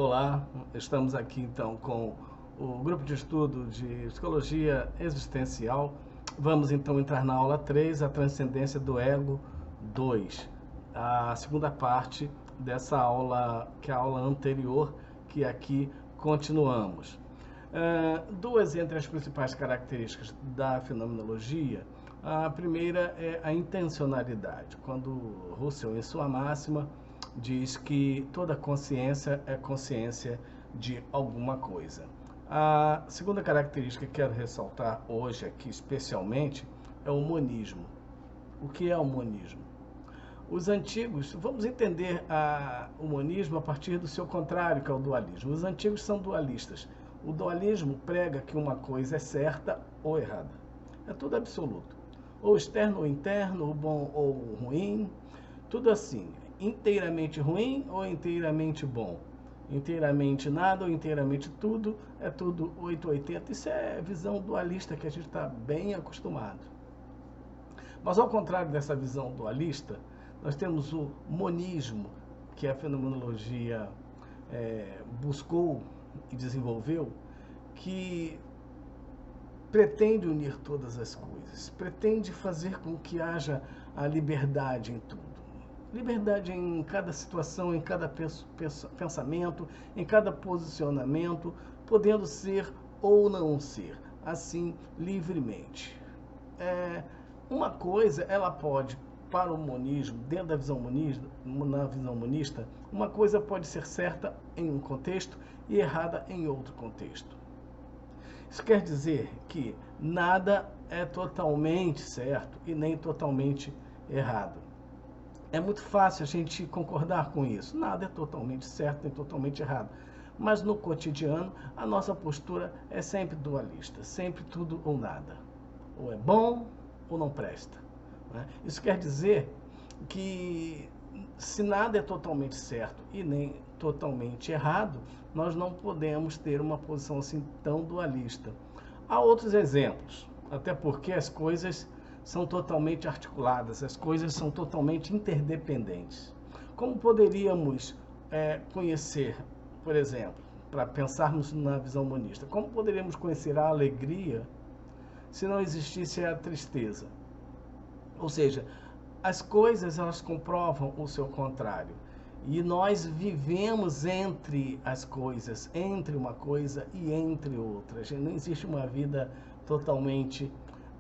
Olá, estamos aqui então com o grupo de estudo de Psicologia Existencial. Vamos então entrar na aula 3, a transcendência do ego 2, a segunda parte dessa aula, que é a aula anterior, que aqui continuamos. Duas entre as principais características da fenomenologia. A primeira é a intencionalidade, quando Russell, em sua máxima, diz que toda consciência é consciência de alguma coisa. A segunda característica que quero ressaltar hoje aqui especialmente é o monismo. O que é o monismo? Os antigos, vamos entender o monismo a partir do seu contrário, que é o dualismo. Os antigos são dualistas. O dualismo prega que uma coisa é certa ou errada. É tudo absoluto. Ou externo ou interno, ou bom ou ruim, tudo assim. Inteiramente ruim ou inteiramente bom, inteiramente nada ou inteiramente tudo, é tudo 880. Isso é visão dualista que a gente está bem acostumado. Mas ao contrário dessa visão dualista, nós temos o monismo, que a fenomenologia buscou e desenvolveu, que pretende unir todas as coisas, pretende fazer com que haja a liberdade em tudo. Liberdade em cada situação, em cada pensamento, em cada posicionamento, podendo ser ou não ser, assim, livremente. Uma coisa, ela pode, para o monismo, dentro da visão monista, na visão monista, uma coisa pode ser certa em um contexto e errada em outro contexto. Isso quer dizer que nada é totalmente certo e nem totalmente errado. É muito fácil a gente concordar com isso. Nada é totalmente certo nem totalmente errado. Mas no cotidiano, a nossa postura é sempre dualista. Sempre tudo ou nada. Ou é bom ou não presta. Isso quer dizer que se nada é totalmente certo e nem totalmente errado, nós não podemos ter uma posição assim tão dualista. Há outros exemplos, até porque as coisas são totalmente articuladas, as coisas são totalmente interdependentes. Como poderíamos conhecer, por exemplo, para pensarmos na visão monista, como poderíamos conhecer a alegria se não existisse a tristeza? Ou seja, as coisas elas comprovam o seu contrário. E nós vivemos entre as coisas, entre uma coisa e entre outra. Não existe uma vida totalmente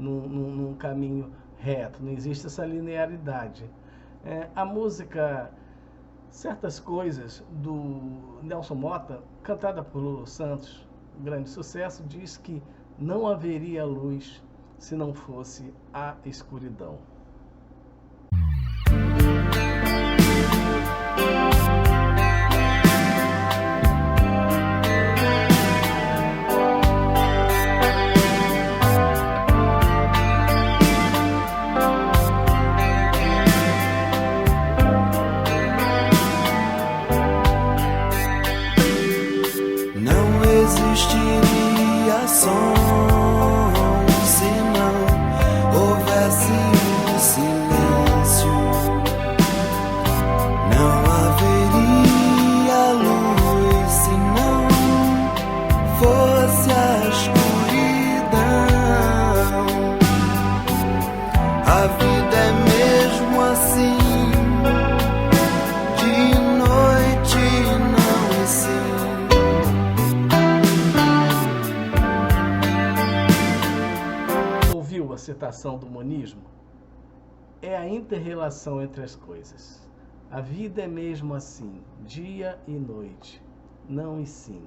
num caminho reto, não existe essa linearidade. A música Certas Coisas, do Nelson Motta, cantada por Lulu Santos, um grande sucesso, diz que não haveria luz se não fosse a escuridão. A citação do monismo é a inter-relação entre as coisas. A vida é mesmo assim, dia e noite, não e sim.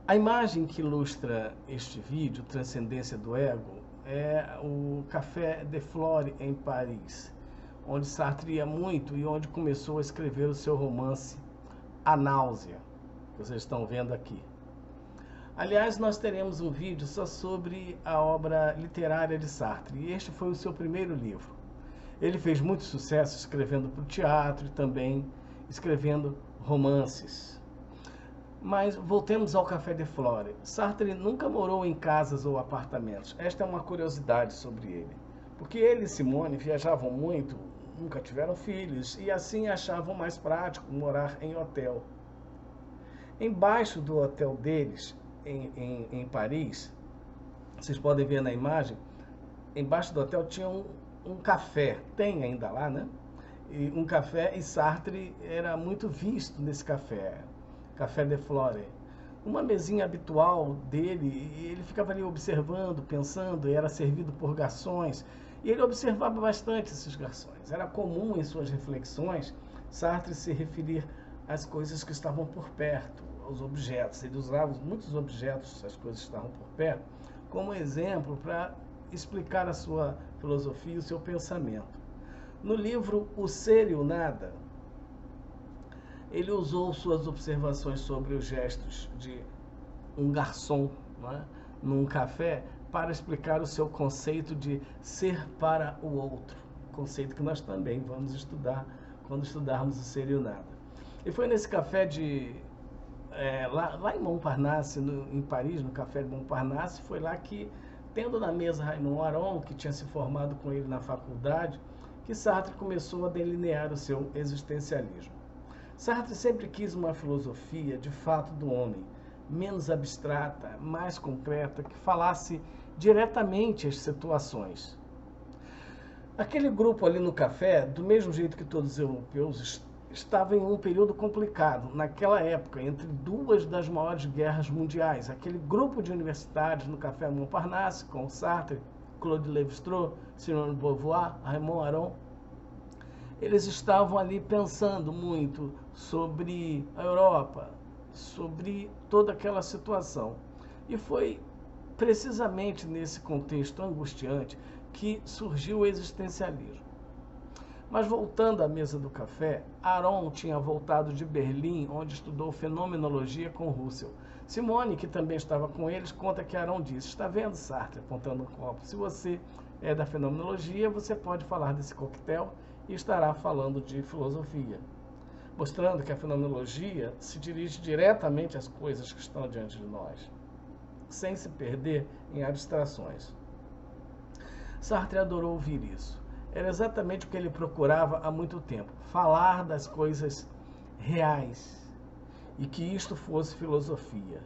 A imagem que ilustra este vídeo, Transcendência do Ego, é o Café de Flore, em Paris, onde Sartre ia muito e onde começou a escrever o seu romance A Náusea, que vocês estão vendo aqui. Aliás, nós teremos um vídeo só sobre a obra literária de Sartre, e este foi o seu primeiro livro. Ele fez muito sucesso escrevendo para o teatro e também escrevendo romances. Mas voltemos ao Café de Flore. Sartre nunca morou em casas ou apartamentos. Esta é uma curiosidade sobre ele, porque ele e Simone viajavam muito nunca tiveram filhos e assim achavam mais prático morar em hotel. Embaixo do hotel deles, em Paris, vocês podem ver na imagem, embaixo do hotel tinha um café, tem ainda lá, né? E um café, e Sartre era muito visto nesse café, Café de Flore. Uma mesinha habitual dele, e ele ficava ali observando, pensando, e era servido por garçons, e ele observava bastante esses garçons. Era comum em suas reflexões Sartre se referir às coisas que estavam por perto, aos objetos. Ele usava muitos objetos, as coisas que estavam por perto, como exemplo para explicar a sua filosofia e o seu pensamento. No livro O Ser e o Nada, ele usou suas observações sobre os gestos de um garçom, né, num café para explicar o seu conceito de ser para o outro, conceito que nós também vamos estudar quando estudarmos O Ser e o Nada. E foi nesse café lá em Montparnasse, em Paris, no Café de Montparnasse, foi lá que, tendo na mesa Raymond Aron, que tinha se formado com ele na faculdade, que Sartre começou a delinear o seu existencialismo. Sartre sempre quis uma filosofia de fato do homem, menos abstrata, mais concreta, que falasse diretamente às situações. Aquele grupo ali no café, do mesmo jeito que todos os europeus, estava em um período complicado, naquela época, entre duas das maiores guerras mundiais. Aquele grupo de universitários no Café Montparnasse, com Sartre, Claude Lévi-Strauss, Simone de Beauvoir, Raymond Aron, eles estavam ali pensando muito sobre a Europa, sobre toda aquela situação. E foi precisamente nesse contexto angustiante que surgiu o existencialismo. Mas voltando à mesa do café, Aron tinha voltado de Berlim, onde estudou fenomenologia com Russell. Simone, que também estava com eles, conta que Aron disse: está vendo, Sartre, apontando um copo, se você é da fenomenologia, você pode falar desse coquetel e estará falando de filosofia, mostrando que a fenomenologia se dirige diretamente às coisas que estão diante de nós, sem se perder em abstrações. Sartre adorou ouvir isso. Era exatamente o que ele procurava há muito tempo, falar das coisas reais, e que isto fosse filosofia.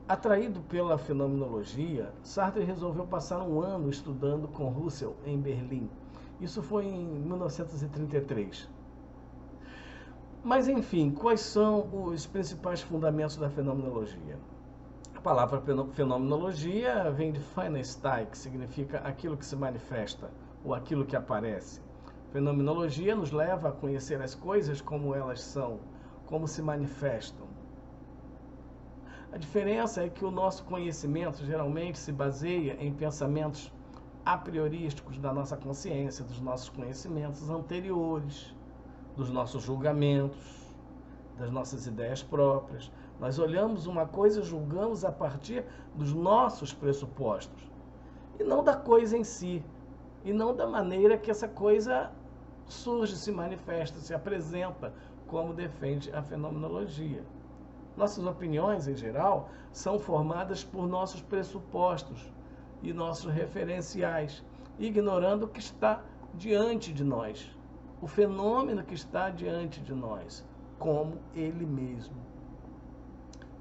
Atraído pela fenomenologia, Sartre resolveu passar um ano estudando com Russell em Berlim. Isso foi em 1933. Mas, enfim, quais são os principais fundamentos da fenomenologia? A palavra fenomenologia vem de Phanestai, que significa aquilo que se manifesta, ou aquilo que aparece. Fenomenologia nos leva a conhecer as coisas como elas são, como se manifestam. A diferença é que o nosso conhecimento geralmente se baseia em pensamentos a priorísticos da nossa consciência, dos nossos conhecimentos anteriores, dos nossos julgamentos, das nossas ideias próprias. Nós olhamos uma coisa e julgamos a partir dos nossos pressupostos, e não da coisa em si, e não da maneira que essa coisa surge, se manifesta, se apresenta, como defende a fenomenologia. Nossas opiniões, em geral, são formadas por nossos pressupostos e nossos referenciais, ignorando o que está diante de nós, o fenômeno que está diante de nós, como ele mesmo.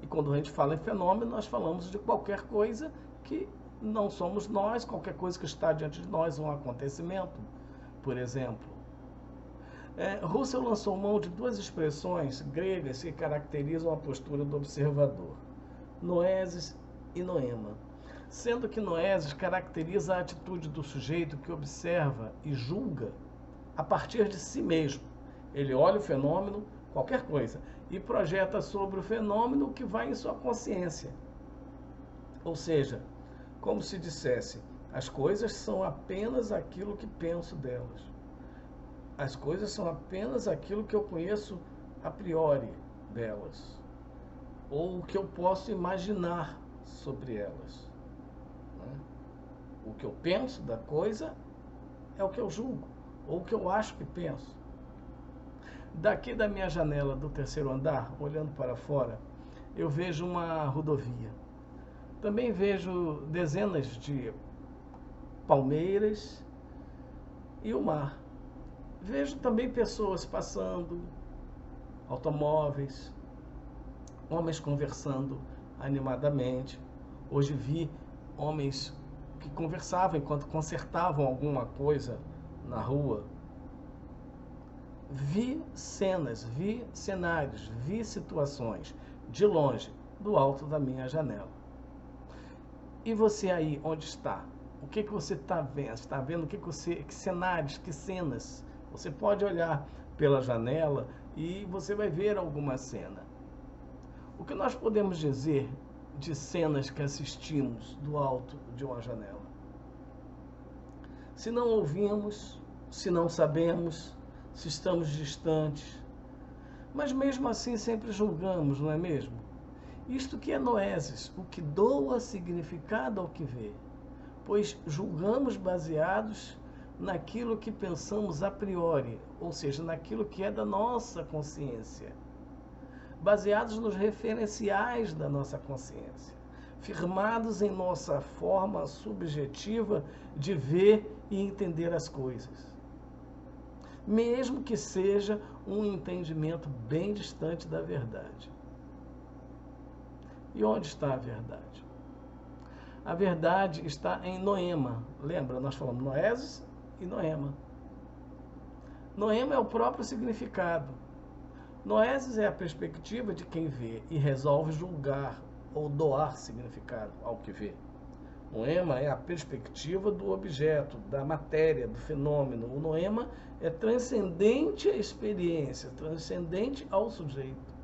E quando a gente fala em fenômeno, nós falamos de qualquer coisa que não somos nós, qualquer coisa que está diante de nós, um acontecimento, por exemplo. Russell lançou mão de duas expressões gregas que caracterizam a postura do observador: noesis e noema. Sendo que noesis caracteriza a atitude do sujeito que observa e julga a partir de si mesmo. Ele olha o fenômeno, qualquer coisa, e projeta sobre o fenômeno o que vai em sua consciência. Ou seja, como se dissesse: as coisas são apenas aquilo que penso delas. As coisas são apenas aquilo que eu conheço a priori delas, ou o que eu posso imaginar sobre elas. O que eu penso da coisa é o que eu julgo, ou o que eu acho que penso. Daqui da minha janela do terceiro andar, olhando para fora, eu vejo uma rodovia. Também vejo dezenas de palmeiras e o mar. Vejo também pessoas passando, automóveis, homens conversando animadamente. Hoje vi homens que conversavam enquanto consertavam alguma coisa na rua. Vi cenas, vi cenários, vi situações de longe, do alto da minha janela. E você aí, onde está? O que você está vendo? Está vendo que cenários, que cenas? Você pode olhar pela janela e você vai ver alguma cena. O que nós podemos dizer de cenas que assistimos do alto de uma janela? Se não ouvimos, se não sabemos, se estamos distantes, mas mesmo assim sempre julgamos, não é mesmo? Isto que é noesis, o que doa significado ao que vê, pois julgamos baseados naquilo que pensamos a priori, ou seja, naquilo que é da nossa consciência, baseados nos referenciais da nossa consciência, firmados em nossa forma subjetiva de ver e entender as coisas, mesmo que seja um entendimento bem distante da verdade. E onde está a verdade? A verdade está em noema. Lembra, nós falamos noesis e noema. Noema é o próprio significado. Noesis é a perspectiva de quem vê e resolve julgar ou doar significado ao que vê. Noema é a perspectiva do objeto, da matéria, do fenômeno. O noema é transcendente à experiência, transcendente ao sujeito.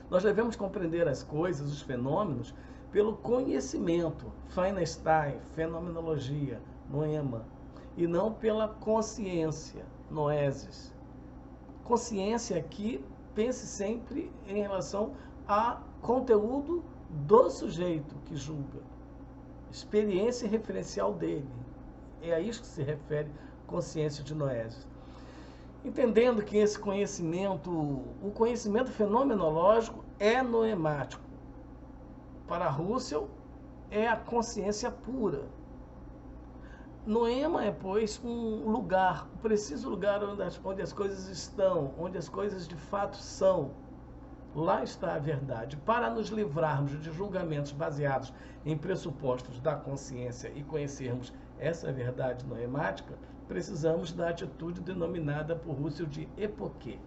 Nós devemos compreender as coisas, os fenômenos, pelo conhecimento, Feynstein, fenomenologia, noema, e não pela consciência, noesis. Consciência aqui, pense sempre em relação a conteúdo do sujeito que julga, experiência referencial dele. É a isso que se refere consciência de noesis. Entendendo que esse conhecimento, o conhecimento fenomenológico é noemático. Para Husserl, é a consciência pura. Noema é, pois, um lugar, um preciso lugar onde as coisas estão, onde as coisas de fato são. Lá está a verdade. Para nos livrarmos de julgamentos baseados em pressupostos da consciência e conhecermos essa verdade noemática, precisamos da atitude denominada por Husserl de epoquê.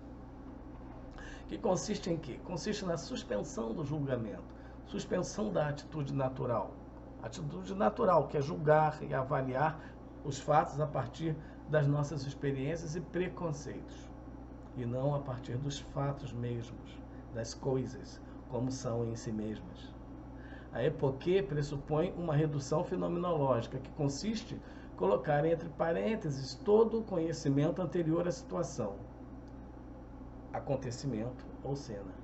Que consiste em quê? Consiste na suspensão do julgamento, suspensão da atitude natural. Atitude natural, que é julgar e avaliar os fatos a partir das nossas experiências e preconceitos, e não a partir dos fatos mesmos, das coisas, como são em si mesmas. A epoquê pressupõe uma redução fenomenológica, que consiste em colocar entre parênteses todo o conhecimento anterior à situação, acontecimento ou cena,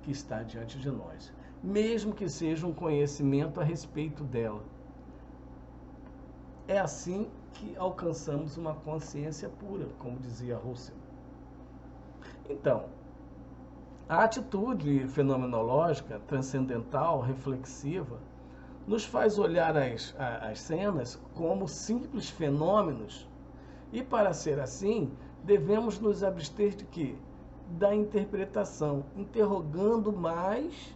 que está diante de nós, mesmo que seja um conhecimento a respeito dela. É assim que alcançamos uma consciência pura, como dizia Husserl. Então, a atitude fenomenológica, transcendental, reflexiva, nos faz olhar as cenas como simples fenômenos, e para ser assim, devemos nos abster de quê? Da interpretação, interrogando mais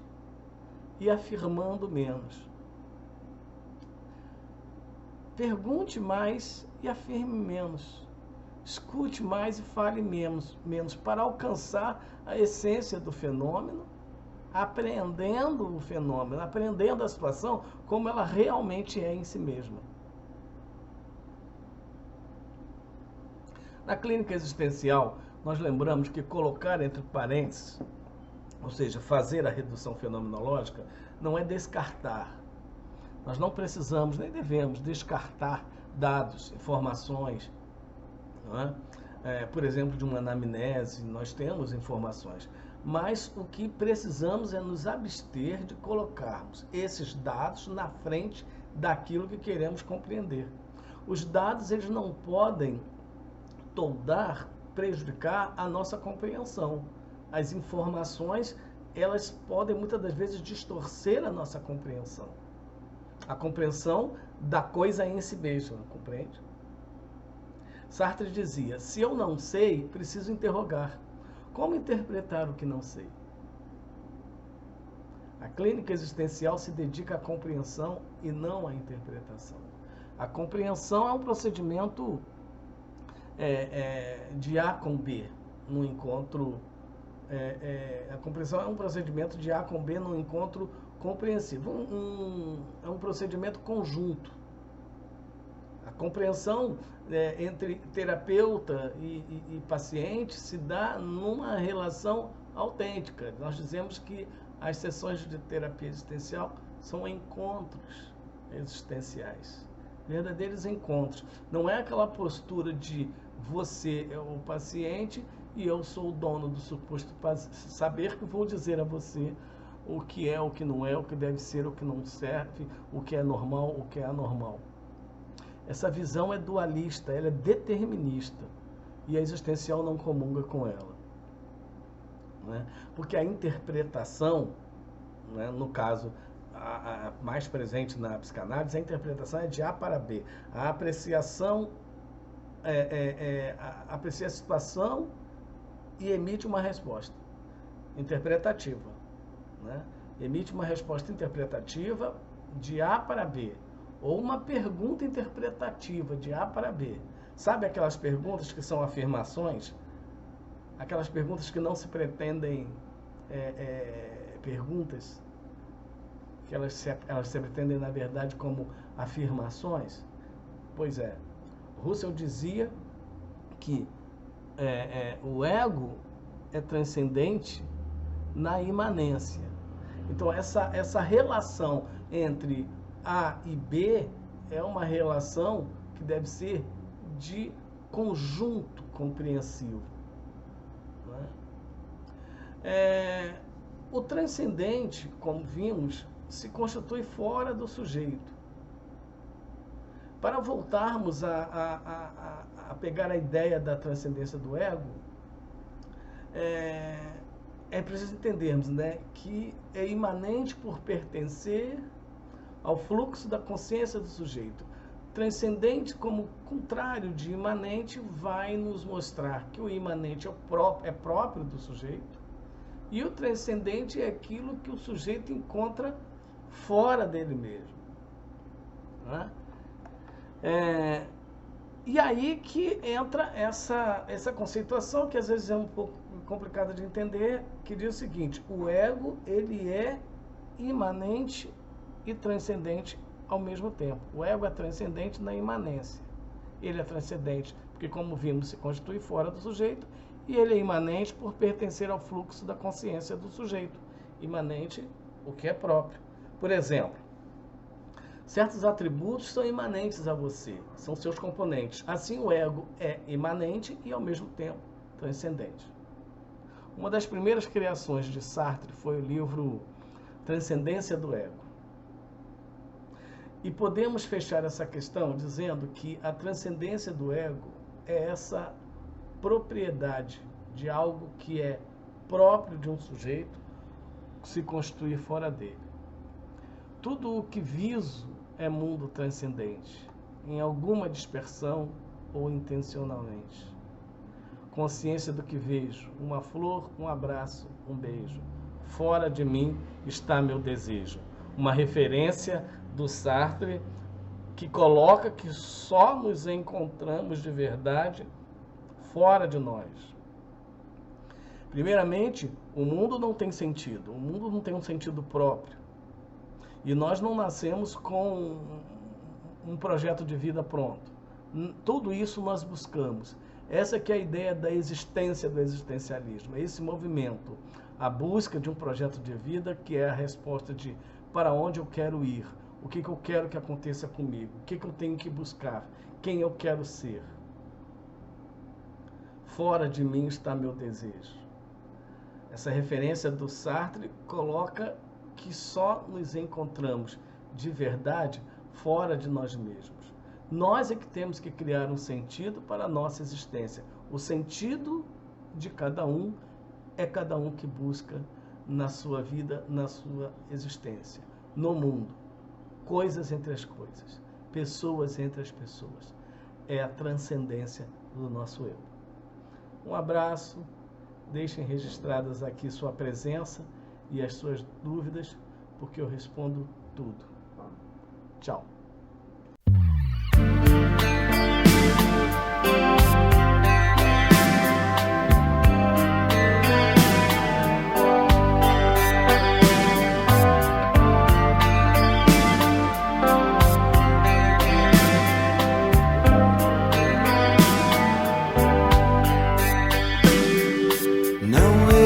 e afirmando menos. Pergunte mais e afirme menos. Escute mais e fale menos, para alcançar a essência do fenômeno, apreendendo o fenômeno, apreendendo a situação como ela realmente é em si mesma. Na clínica existencial, nós lembramos que colocar entre parênteses, ou seja, fazer a redução fenomenológica, não é descartar. Nós não precisamos, nem devemos descartar dados, informações. Não é? Por exemplo, de uma anamnese, nós temos informações. Mas o que precisamos é nos abster de colocarmos esses dados na frente daquilo que queremos compreender. Os dados, eles não podem toldar, prejudicar a nossa compreensão. As informações, elas podem muitas das vezes distorcer a nossa compreensão. A compreensão da coisa em si mesma, compreende? Sartre dizia: se eu não sei, preciso interrogar. Como interpretar o que não sei? A clínica existencial se dedica à compreensão e não à interpretação. A compreensão é um procedimento de A com B, no encontro. A compreensão é um procedimento de A com B no encontro compreensivo. É um procedimento conjunto. A compreensão entre terapeuta e paciente se dá numa relação autêntica. Nós dizemos que as sessões de terapia existencial são encontros existenciais, verdadeiros encontros. Não é aquela postura de você é o paciente e eu sou o dono do suposto saber que vou dizer a você o que é, o que não é, o que deve ser, o que não serve, o que é normal, o que é anormal. Essa visão é dualista, ela é determinista e a existencial não comunga com ela. Né? Porque a interpretação, né, no caso a mais presente na psicanálise, a interpretação é de A para B. A apreciação aprecia a situação e emite uma resposta interpretativa. Né? Emite uma resposta interpretativa de A para B. Ou uma pergunta interpretativa de A para B. Sabe aquelas perguntas que são afirmações? Aquelas perguntas que não se pretendem perguntas, que elas se pretendem, na verdade, como afirmações? Pois é, Russell dizia que o ego é transcendente na imanência. Então, essa relação entre A e B é uma relação que deve ser de conjunto compreensivo. O transcendente, como vimos, se constitui fora do sujeito. Para voltarmos a pegar a ideia da transcendência do ego, é preciso entendermos, né, que é imanente por pertencer ao fluxo da consciência do sujeito. Transcendente, como contrário de imanente, vai nos mostrar que o imanente é próprio do sujeito e o transcendente é aquilo que o sujeito encontra fora dele mesmo. Né? E aí que entra essa conceituação que às vezes é um pouco complicada de entender, que diz o seguinte: o ego, ele é imanente e transcendente ao mesmo tempo. O ego é transcendente na imanência. Ele é transcendente porque, como vimos, se constitui fora do sujeito, e ele é imanente por pertencer ao fluxo da consciência do sujeito. Imanente, o que é próprio. Por exemplo, certos atributos são imanentes a você, são seus componentes. Assim, o ego é imanente e, ao mesmo tempo, transcendente. Uma das primeiras criações de Sartre foi o livro Transcendência do Ego. E podemos fechar essa questão dizendo que a transcendência do ego é essa propriedade de algo que é próprio de um sujeito se constituir fora dele. Tudo o que viso é mundo transcendente, em alguma dispersão ou intencionalmente. Consciência do que vejo, uma flor, um abraço, um beijo. Fora de mim está meu desejo. Uma referência do Sartre que coloca que só nos encontramos de verdade fora de nós. Primeiramente, o mundo não tem sentido, o mundo não tem um sentido próprio. E nós não nascemos com um projeto de vida pronto. Tudo isso nós buscamos. Essa que é a ideia da existência do existencialismo, é esse movimento, a busca de um projeto de vida que é a resposta de para onde eu quero ir, o que eu quero que aconteça comigo, o que eu tenho que buscar, quem eu quero ser. Fora de mim está meu desejo. Essa referência do Sartre coloca que só nos encontramos de verdade fora de nós mesmos. Nós é que temos que criar um sentido para a nossa existência. O sentido de cada um é cada um que busca na sua vida, na sua existência, no mundo. Coisas entre as coisas, pessoas entre as pessoas. é a transcendência do nosso eu. Um abraço, deixem registradas aqui sua presença e as suas dúvidas, porque eu respondo tudo. Tchau.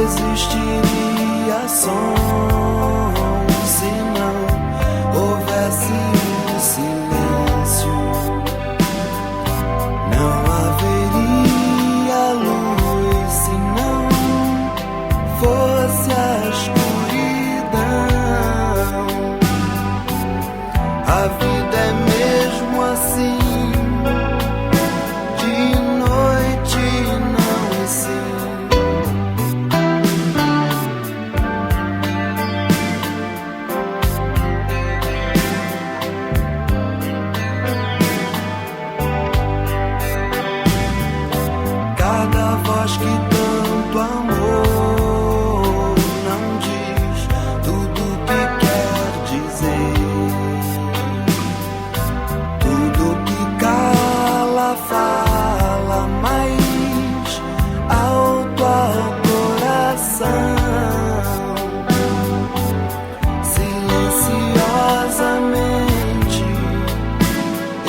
Existiria som se não houvesse um silêncio. Não haveria luz se não fosse a escuridão. A vida é mesmo assim, de noite não e sim. Cada voz que tanto amor não diz tudo o que quer dizer. Tudo que cala fala mais alto ao coração. Silenciosamente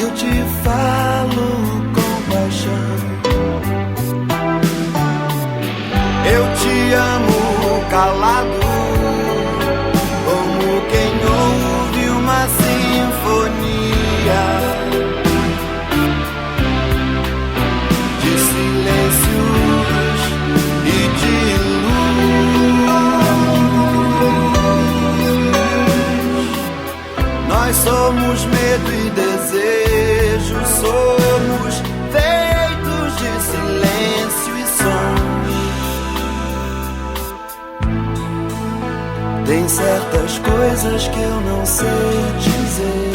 eu te falo com paixão. Eu te amo calado, como quem ouve uma sinfonia de silêncios e de luz. Nós somos medo e desejo, somos feitos de silêncio e som. Tem certas coisas que eu não sei dizer.